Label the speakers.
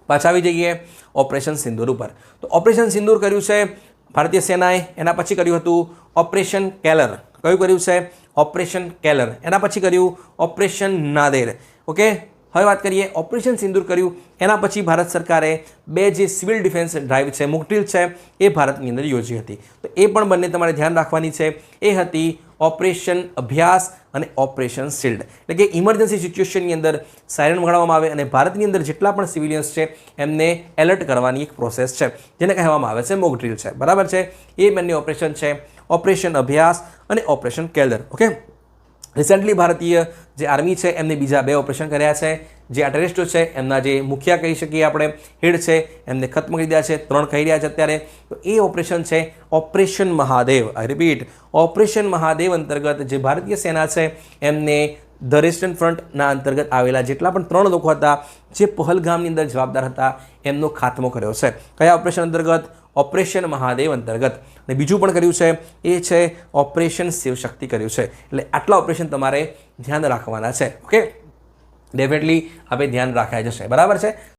Speaker 1: પાછા આવી જઈએ ઓપરેશન સિંદૂર ઉપર. તો ઓપરેશન સિંદૂર કર્યું છે ભારતીય સેનાએ. એના પછી કર્યું હતું ઓપરેશન કેલર. કયું કર્યું છે? Operation Keller. એના પછી કર્યું ઓપરેશન નાદેર. ઓકે, હવે વાત કરીએ ઓપરેશન સિંદૂર કર્યું એના પછી ભારત સરકારે 2 જે સિવિલ ડિફેન્સ ડ્રાઈવ છે, મોક ડ્રીલ છે, એ ભારતની અંદર યોજી હતી. તો એ પણ બંને તમારે ધ્યાન રાખવાની છે. એ હતી ઓપરેશન અભ્યાસ અને ઓપરેશન શિલ્ડ. એટલે કે ઇમરજન્સી સિચ્યુએશનની અંદર સાયરન વગાડવામાં આવે અને ભારતની અંદર જેટલા પણ સિવિલિયન્સ છે એમને એલર્ટ કરવાની એક પ્રોસેસ છે, જેને કહેવામાં આવે છે મોક ડ્રીલ છે. બરાબર છે? એ બંને ઓપરેશન છે, ઓપરેશન અભ્યાસ અને ઓપરેશન કેલર. ઓકે, રિસેન્ટલી ભારતીય જે આર્મી છે એમને બીજા 2 ઓપરેશન કર્યા છે. જે આ ટેરરિસ્ટો છે એમના જે મુખિયા કહી શકીએ આપણે, હેડ છે, એમને ખત્મ કરી દીધા છે. 3 કહી રહ્યા છે અત્યારે. તો એ ઓપરેશન છે ઓપરેશન મહાદેવ. આઈ રિપીટ, ઓપરેશન મહાદેવ અંતર્ગત જે ભારતીય સેના છે એમને ધ રેસિસ્ટન્ટ ફ્રન્ટના અંતર્ગત આવેલા જેટલા પણ 3 લોકો હતા જે પહલગામની અંદર જવાબદાર હતા એમનો ખાત્મો કર્યો છે. કયા ઓપરેશન અંતર્ગત? ઓપરેશન મહાદેવ અંતર્ગત. અને બીજું પણ કર્યું છે એ છે ઓપરેશન શિવશક્તિ કર્યું છે. એટલે આટલા ઓપરેશન તમારે ધ્યાન રાખવાના છે. ઓકે, ડેફિનેટલી આપણે ધ્યાન રાખ્યા જશે. બરાબર છે?